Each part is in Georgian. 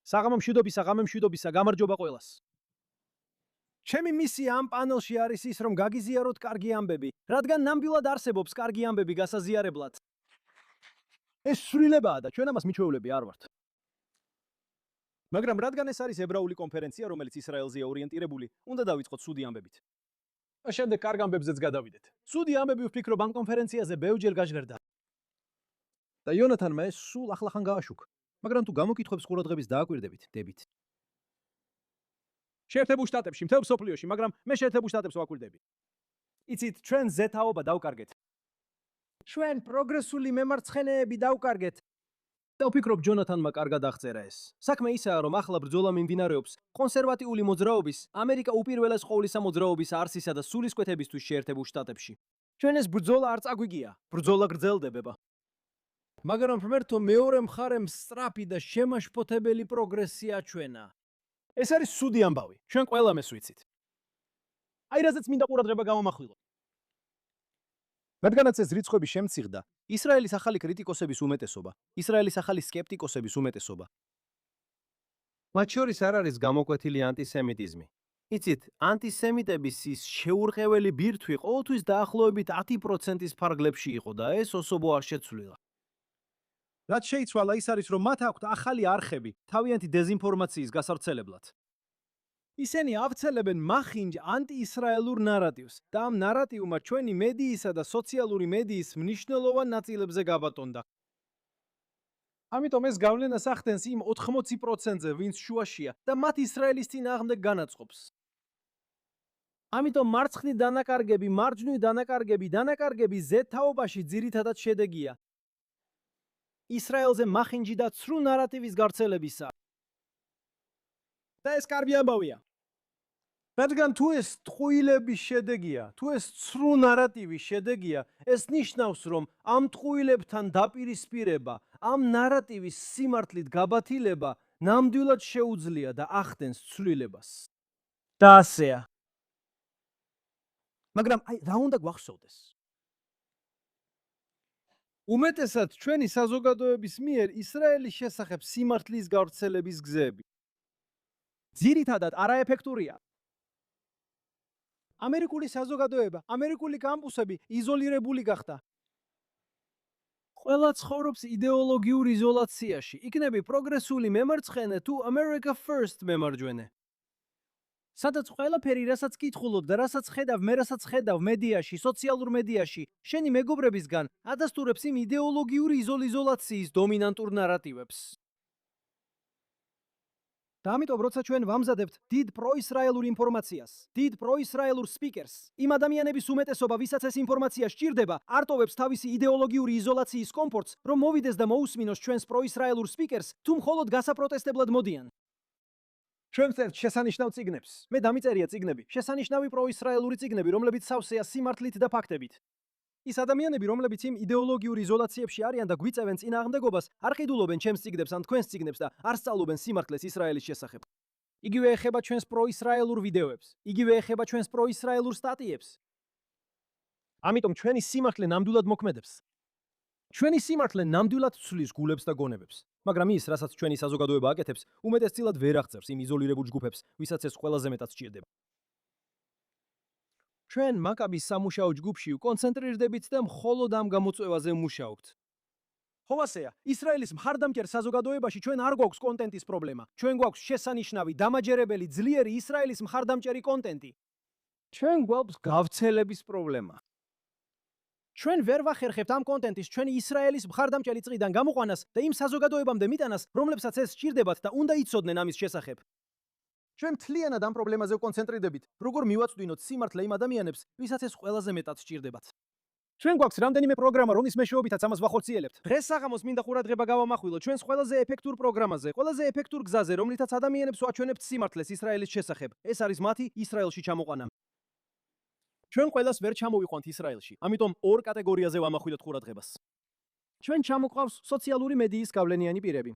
საღამომშვიდობისა, გამარჯობა ყველას. ჩემი მისია ამ პანელში არის ის, რომ გაგიზიაროთ კარგი ამბები, რადგან ნამდვილად არსებობს კარგი ამბები გასაზიარებლად. ეს სრულებაა და ჩვენ ამას მიჩვეულები არ ვართ. მაგრამ რადგან ეს არის ებრაული კონფერენცია, რომელიც ისრაელზეა ორიენტირებული, უნდა დავიწყოთ სუდი ამბებით. შემდეგ კარგ ამბებზეც გადავიდეთ. სუდი ამბები ვფიქრობ ამ კონფერენციაზე ბევრჯერ გაჟღერდა. და იონათანმა ეს სულ ახლახან გააშუქა. მაგრამ თუ გამოკითხვებს ყურადღების დააკვირდებით, დებით. შეერთებულ შტატებში, მთელ მსოფლიოში, მაგრამ მე შეერთებულ შტატებს ვაკვირდები. იცით, ჩვენ ზეთაობა დავკარგეთ. ჩვენ პროგრესული მემარცხენეები დავკარგეთ. და ვფიქრობ ჯონათანმა კარგად აღწერა ეს. საქმე ისაა, რომ ახლა ბრძოლა მიმდინარეობს კონსერვატიული მოძრაობის, ამერიკა უპირველეს ყოვლისა მოძრაობის არსისა და სულისკვეთებისთვის შეერთებულ შტატებში. ჩვენ ეს ბრძოლა არ წაგვიგია, ბრძოლა გრძელდება. მაგრამ ღმერთო მეორე მხარემ სწრაფი და შემაშფოთებელი პროგრესია ჩვენა. ეს არის სუდი ამბავი. ჩვენ ყველამ ეს ვიცით. აი რაზეც მინდა ყურადღება გამომახვილოთ. რადგანაც ეს რიცხვები შემცირდა, ისრაელის ახალი კრიტიკოსების უმეტესობა, ისრაელის ახალი სკეპტიკოსების უმეტესობა. მათ შორის არ არის გამოკვეთილი ანტისემიტიზმი. იცით, ანტისემიტების ის შეურყეველი ბირთვი ყოველთვის დაახლოებით 10%-ის ფარგლებში იყო და ეს ოსობო არ შეცვლილა. რაც შეიცვალა ის არის, რომ მათ აქვთ ახალი არხები თავიანთი დეზინფორმაციის გასავრცელებლად. ისინი ავრცელებენ მახინჯ ანტიისრაელურ ნარატივს და ამ ნარატივმა ჩვენი მედიისა და სოციალური მედიის მნიშვნელოვან ნაწილებზე გაბატონდა. ამიტომ ეს გავლენას ახდენს იმ 80%-ზე, ვინც შუაშია და მათ ისრაელის წინააღმდეგ განაწყობს. ამიტომ მარცხნივ დანაკარგები ზეთაობაში ძირითადად შედეგია. ისრაელზე მახინჯი და ცრუ ნარატივის გავრცელებისა. და ეს კარგი ამბავია. რადგან თუ ეს ტყუილების შედეგია, თუ ეს ცრუ ნარატივის შედეგია, ეს ნიშნავს, რომ ამ ტყუილებთან დაპირისპირება, ამ ნარატივის სიმართლით გაბათილება ნამდვილად შეუძლია და ახდენს ცვლილებას. და ასეა. მაგრამ აი რა უნდა გვახსოვდეს? უმეტესად ჩვენი საზოგადოების მიერ ისრაელის შესახებ სიმართლის გავრცელების გზები ძირითადად არაეფექტურია. ამერიკული საზოგადოება, ამერიკული კამპუსები იზოლირებული გახდა. ყველა ცხოვრობს იდეოლოგიურ იზოლაციაში, იქნები პროგრესული მემარცხენე თუ America First მემარჯვენე. სადაც ყველაფერი, რასაც კითხულობ და რასაც ხედავ მედიაში, სოციალურ მედიაში, შენი მეგობრებისგან ადასტურებს იმ იდეოლოგიური იზოლაციის დომინანტურ ნარატივებს. და ამიტომ როცა ჩვენ ვამზადებთ დიდ პროისრაელურ ინფორმაციას, დიდ პროისრაელურ სპიკერს, იმ ადამიანების უმეტესობა, ვისაც ეს ინფორმაცია სჭირდება, არტოვებს თავისი იდეოლოგიური იზოლაციის კომფორტს, რომ მოვიდეს და მოусმინოს ჩვენს პროისრაელურ სპიკერს, თუ მხოლოდ გასაპროტესტებლად მოდიან. ჩვენ ვწერთ შესანიშნავ წიგნებს. მე დამიწერია წიგნები, შესანიშნავი პროისრაელური წიგნები, რომლებიც სავსეა სიმართლით და ფაქტებით. ის ადამიანები, რომლებიც იმ იდეოლოგიურ იზოლაციებში არიან და გვიწევენ წინააღმდეგობას, არ ყიდულობენ ჩემს წიგნებს ან თქვენს წიგნებს და არ სწავლობენ სიმართლეს ისრაელის შესახებ. იგივე ეხება ჩვენს პროისრაელურ ვიდეოებს, იგივე ეხება ჩვენს პროისრაელურ სტატიებს. ამიტომ ჩვენი სიმართლე ნამდვილად მოქმედებს. ჩვენი სიმართლე ნამდვილად ცვლის გულებს და გონებებს, მაგრამ ის, რასაც ჩვენი საზოგადოება აკეთებს, უმეტესწილად ვერ აღწევს იმ იზოლირებულ ჯგუფებს, ვისაც ეს ყველაზე მეტად სჭირდება. ჩვენ მაკაბის სამუშაო ჯგუფში ვკონცენტრირდებით და მხოლოდ ამ გამოწვევაზე ვმუშაობთ. ხო ასეა, ისრაელის მხარდამჭერ საზოგადოებაში ჩვენ არ გვაქვს კონტენტის პრობლემა. ჩვენ გვაქვს შესანიშნავი, დამაჯერებელი, ძლიერი ისრაელის მხარდამჭერი კონტენტი. ჩვენ გვაქვს გავრცელების პრობლემა. ჩვენ ვერ ვახერხებთ ამ კონტენტის ჩვენი ისრაელის მხარდამჭერი წრიდან გამოყვანას და იმ საზოგადოებამდე მიტანას, რომლებსაც ეს სჭირდებათ და უნდა იცოდნენ ამის შესახებ. ჩვენ მთლიანად ამ პრობლემაზე ვკონცენტრირდებით, როგორ მივაწვდინოთ სიმართლე იმ ადამიანებს, ვისაც ეს ყველაზე მეტად სჭირდებათ. ჩვენ გვაქვს რამდენიმე პროგრამა, რომლის მეშვეობითაც ამას ვახორციელებთ. დღეს საღამოს მინდა ყურადღება გავამახვილოთ ჩვენს ყველაზე ეფექტურ პროგრამაზე, ყველაზე ეფექტურ გზაზე, რომლითაც ადამიანებს ვაჩვენებთ სიმართლეს ისრაელის შესახებ. ეს არის მათი ისრაელში ჩამოყვანა. ჩვენ ყველას ვერ ჩამოვიყვანთ ისრაელში, ამიტომ ორ კატეგორიაზე ვამახვილოთ ყურადღებას. ჩვენ ჩამოყავს სოციალური მედიის გავლენიანი პირები.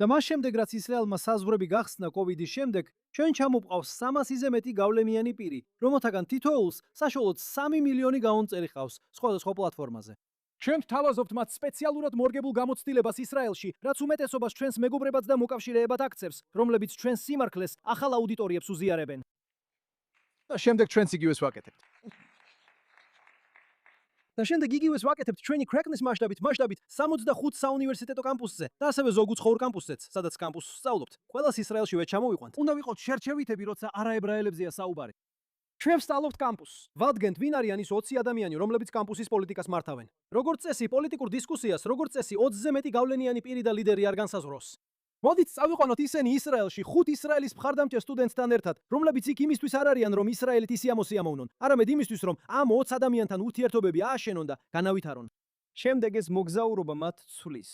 და მას შემდეგ, რაც ისრაელმა საზღვრები გახსნა COVID-ის შემდეგ, ჩვენ ჩამოვყავს 300-ზე მეტი გავლენიანი პირი, რომელთაგან თითოეულს საშუალოდ 3 მილიონი გაუნწერი ყავს სხვადასხვა პლატფორმაზე. ჩვენ ვთავაზობთ მათ სპეციალურად მორგებულ გამოცდილებას ისრაელში, რაც უმეტესობას ჩვენს მეგობრებად და მოკავშირეებად აქცევს, რომლებიც ჩვენს სიმართლეს ახალ აუდიტორიებს უზიარებენ. და შემდეგ ჩვენც იგივეს ვაკეთებთ. და შემდეგ იგივეს ვაკეთებთ ჩვენი ქვეყნის მასშტაბით 65 საუნივერსიტეტო კამპუსზე და ასევე ზოგუცხოურ კამპუსზეც, სადაც კამპუსს ვსწავლობთ. ყველას ისრაელში ვეჩამოვიყვანთ. უნდა ვიყოთ შერჩევითები, როცა არაებრაელებზეა საუბარი. ჩვენ ვსწავლობთ კამპუსს. ვადგენთ, ვინ არიან ის 20 ადამიანი, რომლებიც კამპუსის პოლიტიკას მართავენ. როგორც წესი, პოლიტიკურ დისკუსიას, როგორც წესი, 20-ზე მეტი გავლენიანი პირი და ლიდერი არ განსაზღვროს. მოდით წავიყვანოთ ისინი ისრაელში 5 ისრაელის მხარდამჭერ სტუდენტთან ერთად, რომლებიც იქ იმისთვის არ არიან, რომ ისრაელით ისიამოსიამოვნონ, არამედ იმისთვის, რომ ამ 20 ადამიანთან ურთიერთობები ააშენონ და განავითარონ. შემდეგ ეს მოგზაურობა მათ ცვლის.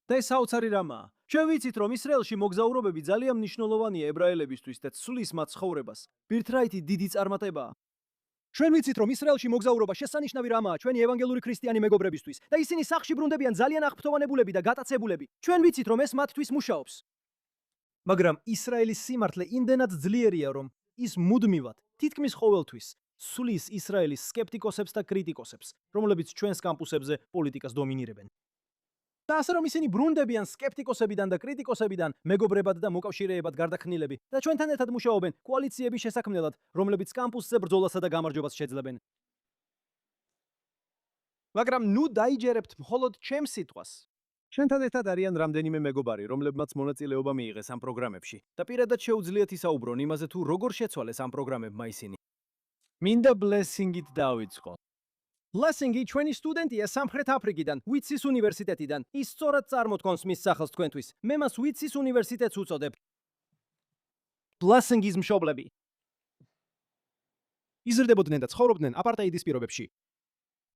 და ეს საოცარი რამაა. ჩვენ ვიცით, რომ ისრაელში მოგზაურობები ძალიან მნიშვნელოვანია ებრაელებისთვის და ცვლის მათ ცხოვრებას. ბირთრაითი დიდი წარმატებაა. ჩვენ ვიცით, რომ ისრაელში მოგზაურობა შესანიშნავი რამაა ჩვენი ევანგელური ქრისტიანი მეგობრებისთვის და ისინი სახლში ბრუნდებიან ძალიან აღფრთოვანებულები და გატაცებულები. ჩვენ ვიცით, რომ ეს მათთვის მუშაობს. მაგრამ ისრაელის სიმართლე იმდენად ძლიერია, რომ ის მუდმივად, თითქმის ყოველთვის სulis ისრაელის სკეპტიკოსებს და კრიტიკოსებს, რომლებიც ჩვენს კამპუსებზე პოლიტიკას დომინირებენ. და ასე რომ ისინი ბრუნდებიან სკეპტიკოსებიდან და კრიტიკოსებიდან მეგობრებად და მოკავშირეებად გარდაქმნილები და ჩვენთან ერთად მუშაობენ კოალიციების შესაქმნელად, რომლებიც კამპუსზე ბრძოლასა და გამარჯვებას შეძლებენ. მაგრამ ნუ დაიჯერებთ მხოლოდ ჩემს სიტყვას. ჩვენთან ერთად არიან რამდენიმე მეგობარი, რომლებმაც მონაწილეობა მიიღეს ამ პროგრამებში და პირადად შეუძლიათ ისაუბრონ იმაზე, თუ როგორ შეცვალეს ამ პროგრამებმა ისინი. მინდა ბლესინგით დავიწყო. ბლესინგი ჩვენი სტუდენტია სამხრეთ აფრიკიდან, უიცის უნივერსიტეტიდან. ის სწორად წარმოთქვამს მის სახელს თქვენთვის. მე მას უიცის უნივერსიტეტს უწოდებ. ბლესინგის მშობლები. იზრდებოდნენ და ცხოვრობდნენ აპარტეიდის პირობებში.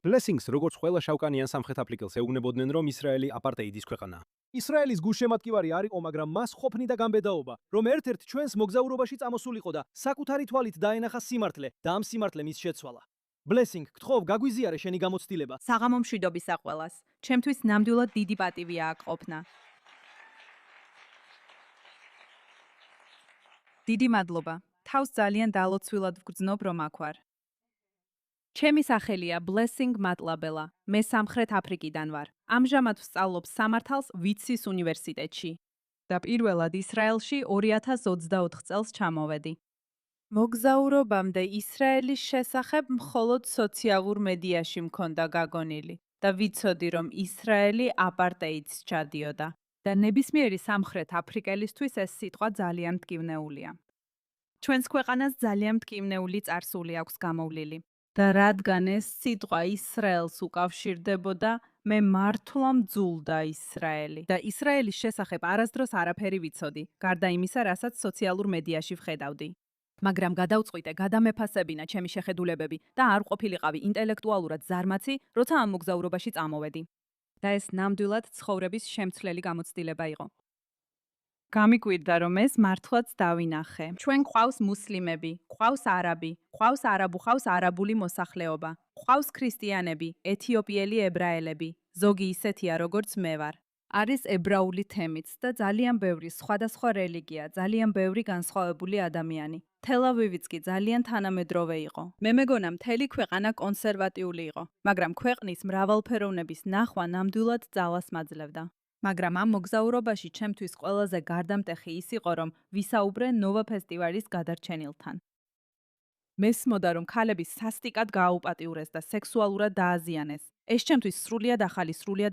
ბლესინგს, როგორც ყველა შავკანიან სამხრეთ აფრიკელს ეუბნებოდნენ, რომ ისრაელი აპარტეიდის ქვეყანაა. ისრაელის გულშემატკივარი არ იყო, მაგრამ მას ყოფნი და გამბედაობა, რომ ერთ-ერთ ჩვენს მოგზაურობაში წამოსულიყო და საკუთარი თვალით დაენახა სიმართლე და ამ სიმართლემ ის შეცვალა. Blessing, გთხოვ, გაგვიზიარე შენი გამოცდილება. საღამო მშვიდობის საყველას. ჩემთვის ნამდვილად დიდი პატივია აქ ყოფნა. დიდი მადლობა. თავს ძალიან დალოცვილად ვგრძნობ, რომ აქ ვარ. ჩემი სახელია Blessing Matlabela. მე სამხრეთ აფრიკიდან ვარ. ამჟამად ვსწავლობ სამართალს ვიცის უნივერსიტეტში. და პირველად ისრაელში 2024 წელს ჩამოვედი. მოგზაურობამდე ისრაელის შესახებ მხოლოდ სოციალურ მედიაში მქონდა გაგონილი და ვიცოდი, რომ ისრაელი აპარტეიდს ჩადიოდა და ნებისმიერი სამხრეთ აფრიკელისთვის ეს სიტყვა ძალიან მტკივნეულია. ჩვენს ქვეყანას ძალიან მტკივნეული წარსული აქვს გამოვლილი და რადგან ეს სიტყვა ისრაელს უკავშირდებოდა, მე მართლა მძულდა ისრაელი და ისრაელის შესახებ არასდროს არაფერი ვიცოდი, გარდა იმისა, რასაც სოციალურ მედიაში ვხედავდი. მაგრამ გადავწყვიტე გადამეფასებინა ჩემი შეხედულებები და არ ყოფილიყავი ინტელექტუალურად ზარმაცი, როცა ამ მოგზაურობაში წამოვედი. და ეს ნამდვილად ცხოვრების შემცვლელი გამოცდილება იყო. გამიკვირდა, რომ ეს მართლაც დავინახე. ჩვენ გვყავს მუსლიმები, გვყავს არაბი, გვყავს არაბუხავს არაბული მოსახლეობა, გვყავს ქრისტიანები, ეთიოპიელი ებრაელები, ზოგი ისეთია, როგორც მე ვარ. არის ებრაული თემიც და ძალიან ბევრი სხვადასხვა რელიგია, ძალიან ბევრი განსხვავებული ადამიანი. თელ-ავივიც კი ძალიან თანამედროვე იყო. მე მეგონა მთელი ქვეყანა კონსერვატიული იყო, მაგრამ ქვეყნის მრავალფეროვნების ნახვა ნამდვილად ძალას მაძლევდა. მაგრამ ამ მოგზაურობაში ჩემთვის ყველაზე გარდამტეხი ის იყო, რომ ვისაუბრე ნოვა ფესტივალის გადარჩენილთან. მესმოდა, რომ ქალები სასტიკად გააუპატიურეს და სექსუალურად დააზიანეს. ეს ჩემთვის სრულიად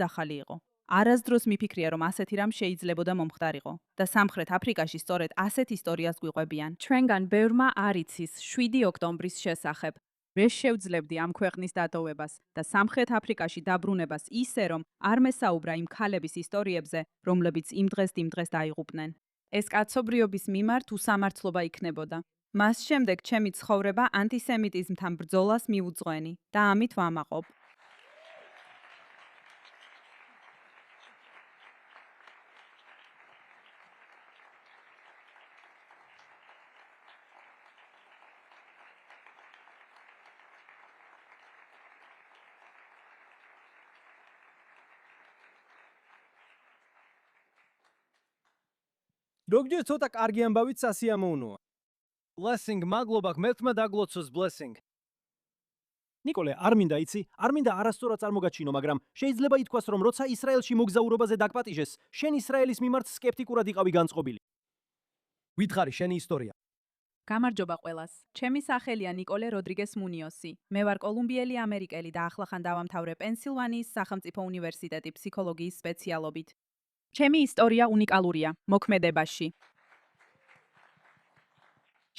ახალი იყო. არასდროს მიფიქრია, რომ ასეთი რამ შეიძლებოდა მომხდარიყო და სამხრეთ აფრიკაში სწორედ ასეთ ისტორიას გვიყვებიან. ჩვენგან ბევრმა არ იცის 7 ოქტომბრის შესახებ. ვერ შევძლებდი ამ ქვეყნის დატოვებას და სამხრეთ აფრიკაში დაბრუნებას ისე, რომ არ მესაუბრა იმ ქალების ისტორიებზე, რომლებიც იმ დღეს დაიღუპნენ. ეს კაცობრიობის მიმართ უსამართლობა იქნებოდა. მას შემდეგ ჩემი ცხოვრება ანტისემიტიზმთან ბრძოლას მიუძღვენი და ამით ვამაყობ. Როგორ ცოტა კარგი ამბავით სასიამოვნოა. Blessing, მადლობა, ღმერთმა დაგლოცოს Blessing. ნიკოლე, არ მინდა იცი, არ მინდა არასწორად წარმოგაჩინო, მაგრამ შეიძლება ითქვას, რომ როცა ისრაელში მოგზაურობაზე დაგპატიჟეს, შენ ისრაელის მიმართ სკეპტიკურად იყავი განწყობილი. ვითხარი შენი ისტორია. გამარჯობა ყველას. ჩემი სახელია ნიკოლე როდრიგეს მუნიოსი. მე ვარ კოლუმბიელი ამერიკელი და ახლახან დავამთავრე პენსილვანიის სახელმწიფო უნივერსიტეტი ფსიქოლოგიის სპეციალობით. ჩემი ისტორია უნიკალურია მოქმედებაში.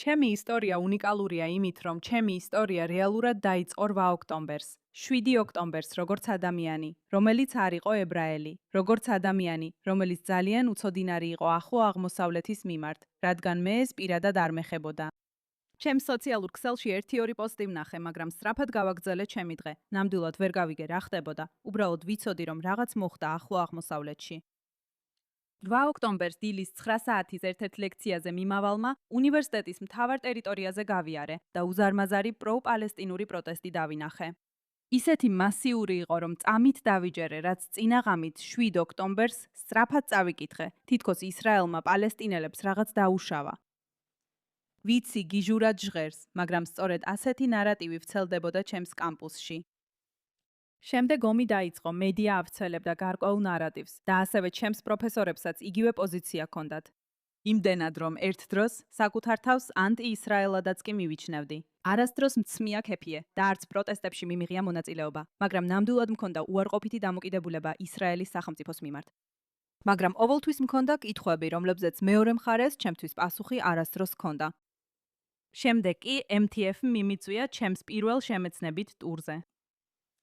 ჩემი ისტორია უნიკალურია იმით, რომ ჩემი ისტორია რეალურად დაიწყო 8 ოქტომბერს. 7 ოქტომბერს როგორც ადამიანი, რომელიც არ იყო ებრაელი, როგორც ადამიანი, რომელიც ძალიან უცოდინარი იყო ახლო აღმოსავლეთის მიმართ, რადგან მე ეს პირადად არ მეხებოდა. ჩემს სოციალურ ქსელში 1-2 პოსტი ვნახე, მაგრამ სწრაფად გავაგრძელე ჩემი დღე. ნამდვილად ვერ გავიგე რა ხდებოდა. უბრალოდ ვიცოდი, რომ რაღაც მოხდა ახლო აღმოსავლეთში. 8 ოქტომბერს დილის 9 საათის ერთ-ერთ ლექციაზე მიმავალმა უნივერსიტეტის მთავარ ტერიტორიაზე გავიარე და უზარმაზარი პრო-პალესტინური პროტესტი დავინახე. ისეთი მასიური იყო, რომ წამით დავიჯერე, რაც წინა ღამით 7 ოქტომბერს სწრაფად წავიკითხე, თითქოს ისრაელმა პალესტინელებს რაღაც დაუშავა. ვიცი გიჟურად ჟღერს, მაგრამ სწორედ ასეთი ნარატივი ვრცელდებოდა ჩემს კამპუსში. შემდეგ ომი დაიწყო, მედია ავრცელებდა გარკვეულ ნარატივს და ასევე ჩემს პროფესორებსაც იგივე პოზიცია ჰქონდათ. იმდენად, რომ ერთ დროს საკუთარ თავს ანტი-ისრაელადაც კი მივიჩნევდი. არასდროს მცმია ქეფიე და არც პროტესტებში მიმიღია მონაწილეობა, მაგრამ ნამდვილად მქონდა უარყოფითი დამოკიდებულება ისრაელის სახელმწიფოს მიმართ. მაგრამ ყოველთვის მქონდა კითხვები, რომლებზეც მეორე მხარეს ჩემთვის პასუხი არასდროს ჰქონდა. შემდეგ კი MTF მიმიწვია ჩემს პირველ შემეცნებით ტურზე.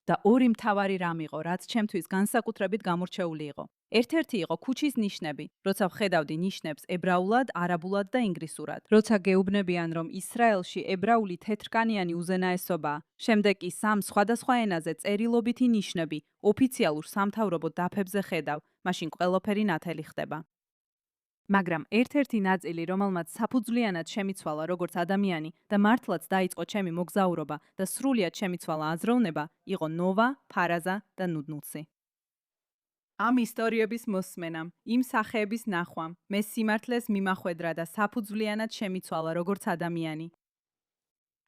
და ორი მთავარი რამ იყო, რაც ჩემთვის განსაკუთრებით გამორჩეული იყო. ერთ-ერთი იყო ქუჩის ნიშნები, როცა ვხედავდი ნიშნებს ებრაულად, არაბულად და ინგლისურად. როცა გეუბნებიან, რომ ისრაელში ებრაული თეთრკანიანი უზენაესობაა, შემდეგ კი სამ სხვადასხვა ენაზე წერილობითი ნიშნები ოფიციალურ სამთავრობო დაფებზე ხედავ, მაშინ ყველაფერი ნათელი ხდება. მაგრამ ერთ-ერთი ნაწილი, რომელმაც საფუძვლიანად შემიცვალა როგორც ადამიანი და მართლაც დაიწყო ჩემი მოგზაურობა და სრულიად შემიცვალა აზროვნება, იყო ნოვა, ფარაზა და ნუდნუცი. ამ ისტორიების მოსმენამ, იმ სახეების ნახვამ, მე სიმართლეს მიმახვედრა და საფუძვლიანად შემიცვალა როგორც ადამიანი.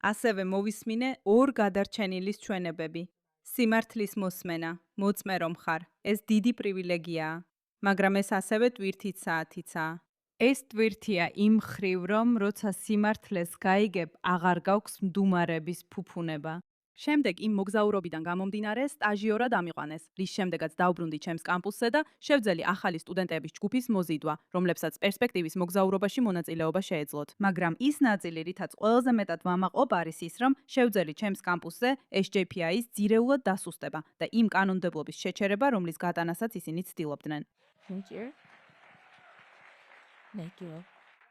ასევე მოვისმინე ორ გადარჩენილის ჩვენებები. სიმართლის მოსმენა, მოწმე რომ ხარ, ეს დიდი პრივილეგიაა. მაგრამ ეს ასევე ტვირთით საათიცაა. ეს ტვირთია იმ ხრივ, რომ როცა სიმართლეს გაიგებ, აღარ გაქვს მდუმარების ფუფუნება. შემდეგ იმ მოგზაურობიდან გამომდინარე სტაჟიორად ამიყვანეს, რის შემდეგაც დავბრუნდი ჩემს კამპუსზე და შევძელი ახალი სტუდენტების ჯგუფის მოზიდვა, რომლებსაც პერსპექტივის მოგზაურობაში მონაწილეობა შეეძლოთ. მაგრამ ის ნაწილი, რითაც ყველაზე მეტად ვამაყობ, არის ის, რომ შევძელი ჩემს კამპუსზე SJPI-ის ძირეულად დასუსტება და იმ კანონმდებლობის შეჩერება, რომლის გატანასაც ისინი ცდილობდნენ.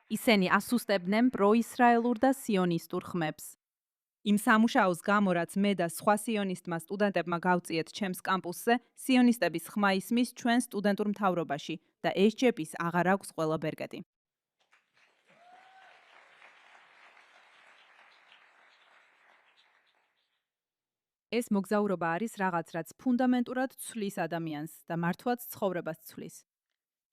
ისინი ასუსტებდნენ პროისრაელურ და სიონისტურ ხმებს. იმ სამუშაოს გამო, რაც მე და სხვა სიონისტმა სტუდენტებმა გავწიეთ ჩემს კამპუსზე, სიონისტების ხმა ისმის ჩვენ სტუდენტურ მთავრობაში და SJP-ს აღარ აქვს ყველა ბერკეტი. ეს მოგზაურობა არის რაღაც, რაც ფუნდამენტურად ცვლის ადამიანს და მართლაც ცხოვრებას ცვლის.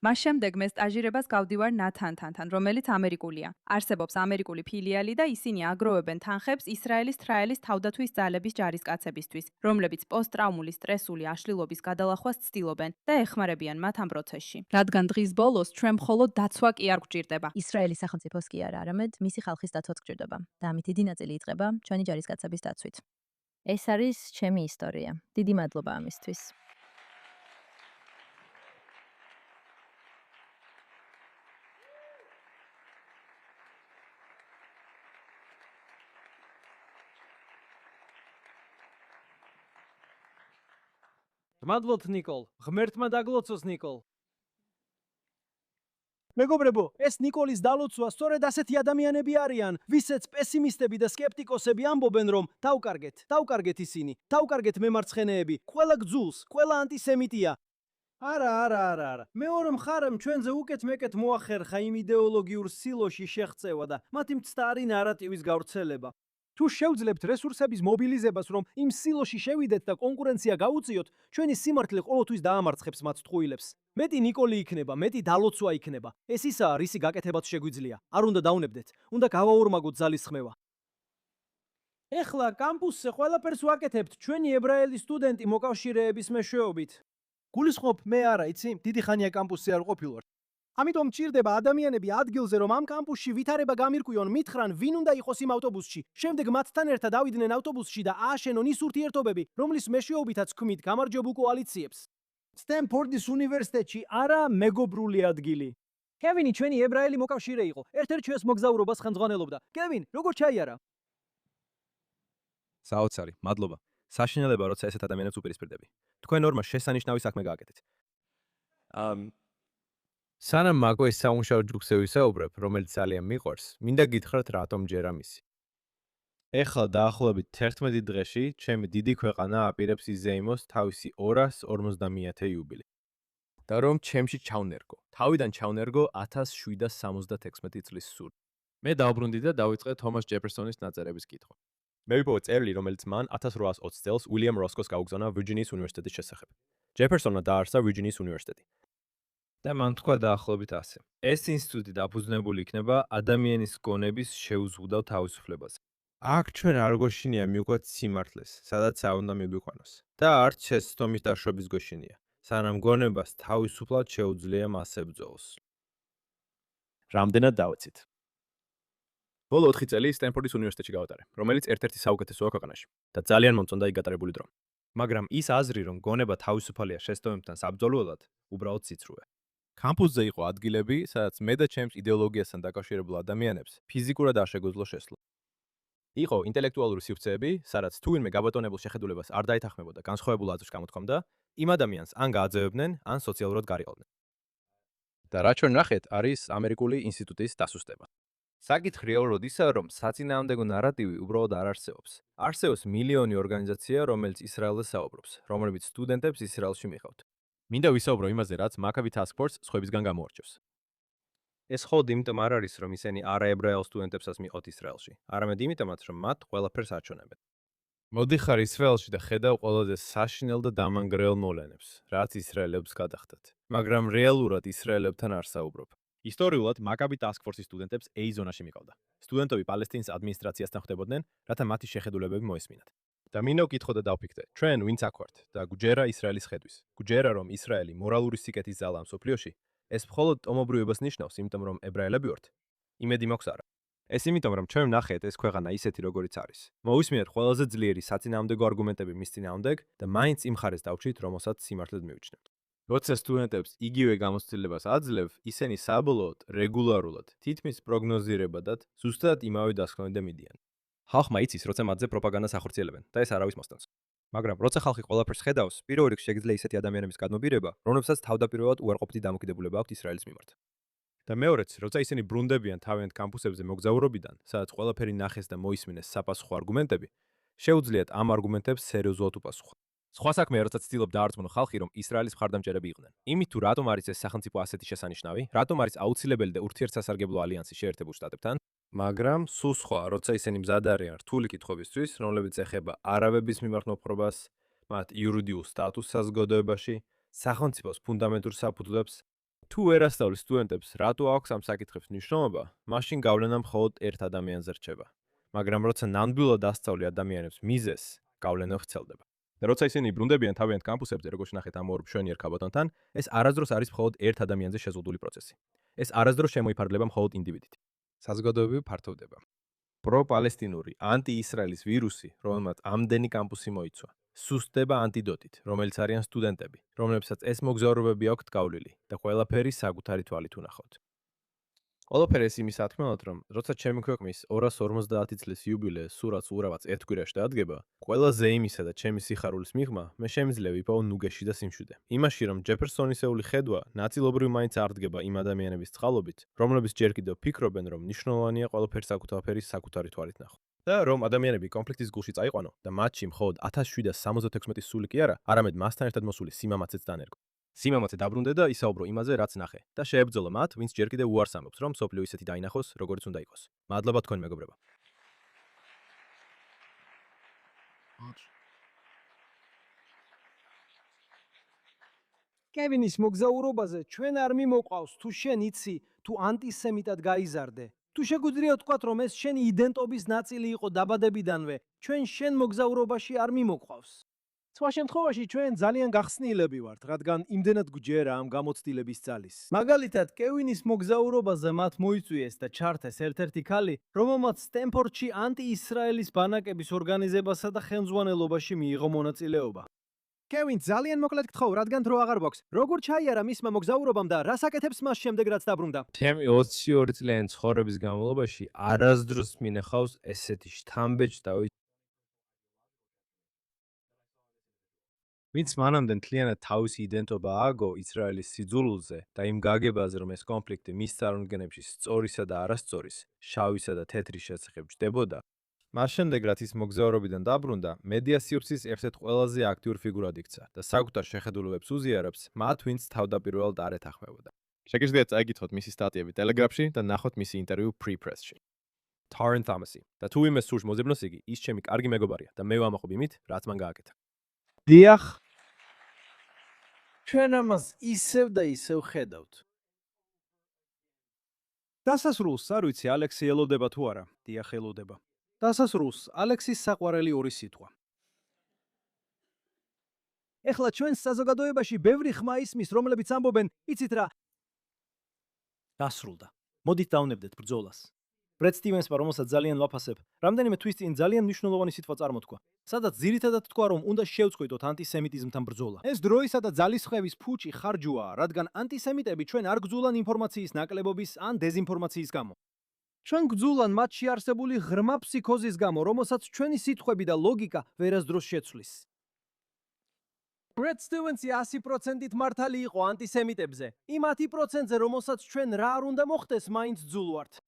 მას შემდეგ მე სტაჟირებას გავდივარ ნათანთან, რომელიც ამერიკულია. არსებობს ამერიკული ფილიალი და ისინი აგროვებენ თანხებს ისრაელის თრაელის თავდათვის ძალების ჯარისკაცებისთვის, რომლებიც პოსტტრაუმული სტრესული აშლილობის გადალახვას ცდილობენ და ეხმარებიან მათ ამ პროცესში. რადგან დღის ბოლოს ჩვენ მხოლოდ დაცვა კი არ გვჭირდება. ისრაელის სახელმწიფოს კი არა, არამედ მისი ხალხის დაცვაც გვჭირდება და ამით დიდი ნაწილი იწყება ჩვენი ჯარისკაცების დაცვით. ეს არის ჩემი ისტორია. დიდი მადლობა ამისთვის. მადლობთ ნიკოლ, ღმერთმა დაგლოცოს ნიკოლ. მეგობრებო, ეს ნიკოლის დალოცვა სწორედ ასეთი ადამიანები არიან, ვისაც პესიმისტები და სკეპტიკოსები ამბობენ, რომ დავკარგეთ ისინი, დავკარგეთ მემარცხენეები, ყველა გძულს, ყველა ანტისემიტია. არა. მეორე მხარემ ჩვენზე უკეთ-მეკეთ მოახერხა იმ იდეოლოგიურ სილოში შეღწევა და მათი მცდარი ნარატივის გავრცელება. თუ შევძლებთ რესურსების მობილიზებას, რომ იმ სილოში შევიდეთ და კონკურენცია გაუწიოთ, ჩვენი სიმართლე ყოველთვის დაამარცხებს მათ ტყუილებს. მეტი ნიკოლი იქნება, მეტი დალოცვა იქნება. ეს ისაა, რისი გაკეთებაც შეგვიძლია. არ უნდა დაუნებდეთ, უნდა გავაორმაგოთ ძალის ხმევა. ეხლა კამპუსზე ყველაფერს ვაკეთებთ ჩვენი ებრაელი სტუდენტი მოკავშირეების მეშვეობით. გულისხმობ, მე არა, იცი, დიდი ხანია კამპუსზე არ ყოფილვარ. ამიტომ მჭირდება ადამიანები ადგილზე რომ ამ კამპუსში ვითარება გამირკვიონ, მითხრან ვინ უნდა იყოს იმ ავტობუსში. შემდეგ მათთან ერთად ავიდნენ ავტობუსში და ააშენონ ის ურთიერთობები, რომლის მეშვეობითაც ქმნით გამარჯვებულ კოალიციებს. სტენფორდის უნივერსიტეტში არა მეგობრული ადგილი. კევინი ჩვენი ებრაელი მოკავშირე იყო. ერთ-ერთ ჩვენს მოგზაურობას ხელმძღვანელობდა. კევინ, როგორ ჩაიარა? საოცარი, მადლობა. საშინელება, როცა ესეთ ადამიანებს უპირისპირდები. თქვენ ორმა შესანიშნავი საქმე გააკეთეთ. სანამ მაგო ეს სამუშაო ჯგუფზე ვისაუბრებ, რომელიც ძალიან მიყვარს, მინდა გითხრათ რატომ ჯერა მისი. ეხლა დაახლოებით 11 დღეში ჩემი დიდი ქვეყანა აპირებს იზეიმოს თავისი 250-ე იუბილე. და რომ ჩემში ჩავნერგო. თავიდან ჩავნერგო 1776 წლის სულ. მე დავბრუნდი და დავიწყე თომას ჯეფერსონის ნაწერების კითხვა. მე ვიპოვე წერილი, რომელიც მან 1820 წელს უილიამ როსკოს გაუგზავნა ვირჯინიის უნივერსიტეტის შესახებ. ჯეფერსონმა დააარსა ვირჯინიის უნივერსიტეტი. და მან თქვა დაახლოებით ასე. ეს ინსტიტუტი დაფუძნებული იქნება ადამიანის გონების შეუზღუდავ თავისუფლებაზე. აქ ჩვენ არ გვეშინია მივკვეთ სიმართლეს, სადაც არ უნდა მიგვიყვანოს. და არც შეცდომის დაშვების გვეშინია, სანამ გონებას თავისუფლად შეუძლია მასზე ბრძოლს. რამდენად დავიცით? ბოლო 4 წელი სტენფორდის უნივერსიტეტში გავატარე, რომელიც ერთ-ერთი საუკეთესოა ქვეყანაში და ძალიან მომწონდა იქ გატარებული დრო. მაგრამ ის აზრი, რომ გონება თავისუფალია შეცდომებთან საბრძოლველად, უბრალოდ ციცრუე. კამპუსზე იყო ადგილები, სადაც მე და ჩემს იდეოლოგიასთან დაკავშირებულ ადამიანებს ფიზიკურად არ შეგვეძლო შესვლა. იყო ინტელექტუალური სივრცეები, სადაც თუ ვინმე გაბატონებულ შეხედულებას არ დაეთანხმებოდა განსხვავებულ აზრს გამოთქვამდა, იმ ადამიანს ან გააძევებდნენ, ან სოციალურად გარიყავდნენ. და რა ჩვენ ნახეთ, არის ამერიკული ინსტიტუტის დასუსტება. საკითხი რეალურად ისაა, რომ საწინააღმდეგო ნარატივი უბრალოდ არ არსებობს. არსებობს მილიონი ორგანიზაცია, რომელიც ისრაელზე საუბრობს, რომლებიც სტუდენტებს ისრაელში მიყავთ. მინდა ვისაუბრო იმაზე, რაც Maccabi Task Force სხვებისგან გამოარჩევს. ეს მხოლოდ იმიტომ არ არის, რომ ისინი არაებრაელ სტუდენტებსაც მიყავთ ისრაელში, არამედ იმიტომაც, რომ მათ ყველაფერს აჩვენებენ. მოდიხარ ისრაელში და ხედავ ყველაზე საშინელ და დამანგრეულ მოვლენებს, რაც ისრაელებს გადახდათ. მაგრამ რეალურად ისრაელებთან არ საუბრობ. ისტორიულად Maccabi Task Force-ის სტუდენტებს A-ზონაში მიყავდა. სტუდენტები პალესტინის ადმინისტრაციასთან ხვდებოდნენ, რათა მათი შეხედულებები მოესმინათ. და მინდა ვკითხო და დავფიქრე, ჩვენ ვინც აქ ვართ და გვჯერა ისრაელის ხედვის. გვჯერა, რომ ისრაელი მორალური სიკეთის ძალა მსოფლიოში, ეს მხოლოდ ტომობრიობას ნიშნავს, იმიტომ რომ ებრაელები ვართ. იმედი მაქვს არა. ეს იმიტომ, რომ ჩვენ ვნახეთ ეს ქვეყანა ისეთი, როგორიც არის. მოვისმინეთ ყველაზე ძლიერი საწინააღმდეგო არგუმენტები მის წინააღმდეგ და მაინც იმ ხარეს დავჭრით, რომელსაც სიმართლედ მივიჩნევთ. როცა სტუდენტებს იგივე გამოცდილებას აძლევ, ისინი საბოლოოდ რეგულარულად თითქმის პროგნოზირებადად ზუსტად იმავე დასკვნამდე მიდიან. ხალხმა იცის, როცა მათზე პროპაგანდას ახორციელებენ და ეს არავის მოსტანს. მაგრამ როცა ხალხი ყველაფერს ხედავს, პირველ რიგში შეგიძლია ისეთი ადამიანების გადმობირება, რომლებსაც თავდაპირველად უარყოფითი დამოკიდებულება აქვთ ისრაელის მიმართ. და მეორეც, როცა ისინი ბრუნდებიან თავიანთ კამპუსებზე მოგზაურობიდან, სადაც ყველაფერი ნახეს და მოისმინეს საპასუხო არგუმენტები, შეუძლიათ ამ არგუმენტებს სერიოზულად უპასუხოთ. სხვა საქმეა, როცა ცდილობ დაარწმუნო ხალხი, რომ ისრაელის მხარდამჭერები იყვნენ. იმით თუ რატომ არის ეს სახელმწიფო ასეთი შესანიშნავი, რატომ არის აუცილებელი და ურთიერთსასარგებლო ალიანსი შეერთებულ შტატებთან, მაგრამ სულ სხვა, როცა ისინი მზად არიან რთული კითხვებისთვის, რომლებიც ეხება არაბების მიმართ მოპყრობას, მათ იურიდიულ სტატუსს საზოგადოებაში, სახელმწიფოს ფუნდამენტურ საფუძვლებს, თუ ვერ ასწავლის სტუდენტებს, რატო აქვს ამ საკითხებს მნიშვნელობა, მაშინ გავლენა მხოლოდ ერთ ადამიანზე რჩება. მაგრამ როცა ნამდვილად ასწავლი ადამიანებს მიზეზს, გავლენა ვრცელდება. და როცა ისინი ბრუნდებიან თავიანთ კამპუსებზე, როგორც ნახეთ ამ ორ მშვენიერ ქაბატონთან, ეს არასდროს არის მხოლოდ ერთ ადამიანზე შეზღუდული პროცესი. ეს არასდროს შემოიფარგლება მხოლოდ ინდივიდით. საზოგადოებები ფართოვდება. პრო-პალესტინური ანტი-ისრაელის ვირუსი, რომელმაც ამდენი კამპუსი მოიცვა, სუსტდება ანტიდოტით, რომელიც არიან სტუდენტები, რომლებსაც ეს მოგზაურობები აქვთ გავლილი და ყველაფერი საკუთარი თვალით უნახავთ. ყველაფერი ეს იმის სათქმელად, რომ როცა ჩემი ქვეყნის 250 წლის იუბილე სურათს ურავაც ერთ კვირაში დაადგება, ყველაზე იმისა და ჩემი სიხარულის მიღმა, მე შემიძლია ვიპოვო ნუგეში და სიმშვიდე. იმაში, რომ ჯეფერსონისეული ხედვა ნაწილობრივ მაინც არ დგება იმ ადამიანების წყალობით, რომლებიც ჯერ კიდევ ფიქრობენ, რომ მნიშვნელოვანია ყველაფერი საკუთარი თვალით ნახო. და რომ ადამიანები კონფლიქტის გულში წაიყვანო და მათში მხოლოდ 1776 სული კი არა, არამედ მასთან ერთად მოსული სიმამაცეც დანერგო. სიმამაცე დაბრუნდა და ისაუბრო იმაზე, რაც ნახე და შეებრძოლა მათ, ვინც ჯერ კიდევ უარს ამბობს, რომ სოფლიო ისეთი დაინახოს, როგორც უნდა იყოს. მადლობა თქვენ მეგობრებო. კევინის მოგზაურობაზე ჩვენ არ მიმოყავს თუ შენ იცი თუ ანტისემიტად გაიზარდე. თუ შეგვიძლია ვთქვათ, რომ ეს შენი იდენტობის ნაწილი იყო დაბადებიდანვე, ჩვენ შენ მოგზაურობაში არ მიმოყვავს. სხვა შემთხვევაში ჩვენ ძალიან გახსნილები ვართ, რადგან იმდენად გვჯერა ამ გამოცდილების ძალის. მაგალითად, კევინის მოგზაურობაზე მათ მოიწვიეს და ჩართეს ერთ-ერთი ქალი, რომელმაც სტენფორდში ანტი-ისრაელის ბანაკების ორგანიზებასა და ხელმძღვანელობაში მიიღო მონაწილეობა. კევინ, ძალიან მოკლედ გთხოვ, რადგან დრო აღარ გვაქვს. როგორ ჩაიარა მისმა მოგზაურობამ და რას აკეთებს მას შემდეგ, რაც დაბრუნდა? ჩემი 22 წლიანი ცხოვრების განმავლობაში არასდროს მინახავს ესეთი შთამბეჭ და ვინც მანამდე მთლიანად თავისი იდენტობა ააგო ისრაელის სიძულულზე და იმ გაგებაზე, რომ ეს კონფლიქტი მის წარმომადგენლებში სწორისა და არასწორის, შავისა და თეთრის შესახებ ჯდებოდა, მას შემდეგ, რაც ის მოგზაურობიდან დაბრუნდა, მედია სივრცის ერთ-ერთ ყველაზე აქტიურ ფიგურად იქცა და საკუთარ შეხედულებებს უზიარებს მათ, ვინც თავდაპირველად არ ეთანხმებოდა. შეგიძლიათ წაიგითხოთ მისი სტატიები ტელეგრაფში და ნახოთ მისი ინტერვიუ Pre-Press-ში. Taryn Thomas-ი და თუ იმეს სურს მოძებნოს იგი, ის ჩემი კარგი მეგობარია და მე ვამაყობ იმით, რაც მან გააკეთა. დიახ. ჩვენ ამას ისევ და ისევ ხედავთ. დასასრულს არ ვიცი, ალექსი ელოდება თუ არა. დიახ, ელოდება. დასასრულს ალექსის საყვარელი ორი სიტყვა. ეხლა ჩვენს საზოგადოებაში ბევრი ხმა ისმის, რომლებიც ამბობენ, იცით რა, დასრულდა. მოდით დავნებდეთ ბრძოლას. ბრედ სტივენსმა, რომელსაც ძალიან ვაფასებ, რამდენიმე თვის წინ ძალიან მნიშვნელოვანი სიტყვა წარმოთქვა, სადაც ძირითადად თქვა, რომ უნდა შევწყვიტოთ ანტისემიტიზმთან ბრძოლა. ეს დროისა და ძალისხმევის ფუჭი ხარჯუაა, რადგან ანტისემიტები ჩვენ არ გძულან ინფორმაციის ნაკლებობის ან დეზინფორმაციის გამო. ჩვენ გძულან მათში არსებული ღრმა ფსიქოზის გამო, რომელსაც ჩვენი სიტყვები და ლოგიკა ვერასდროს შეცვლის. ბრედ სტივენსი 100%-ით მართალი იყო ანტისემიტებზე. იმ 10%-ზე, რომელსაც ჩვენ რა არ უნდა მოხდეს, მაინც ძულვართ.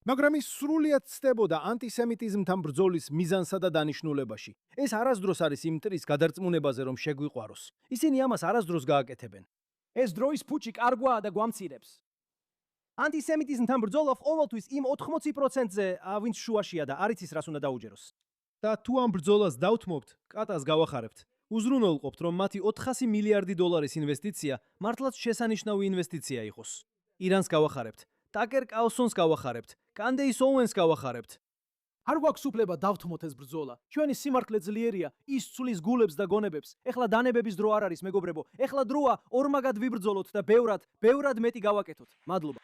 მაგრამ ის სრულიად ცდებოდა ანტისემიტიზმთან ბრძოლის მიზანსა და დანიშნულებაში. ეს არასდროს არის იმ მტრის გადარწმუნებაზე, რომ შეგვიყვაროს. ისინი ამას არასდროს გააკეთებენ. ეს დროის ფუჭი კარგვაა და გვამცირებს. ანტისემიტიზმთან ბრძოლა ყოველთვის იმ 80%-ზე, ვინც შუაშია და არ იცის რას უნდა დაუჯეროს. და თუ ამ ბრძოლას დავთმობთ, კატას გავახარებთ. უზრუნველყოფთ, რომ მათი 400 მილიარდი დოლარის ინვესტიცია მართლაც შესანიშნავი ინვესტიცია იყოს. ირანს გავახარებთ, ტაკერ კალსონს გავახარებთ, კანდეის ოუენს გავახარებთ. არ გვაქვს უფლება დავთმოთ ეს ბრძოლა. ჩვენი სიმართლე ძლიერია, ის ცulis გულებს და გონებებს. ეხლა დანებების დრო არ არის, მეგობრებო. ეხლა დროა ორმაგად ვიბრძოლოთ და ბევრად მეტი გავაკეთოთ. მადლობა.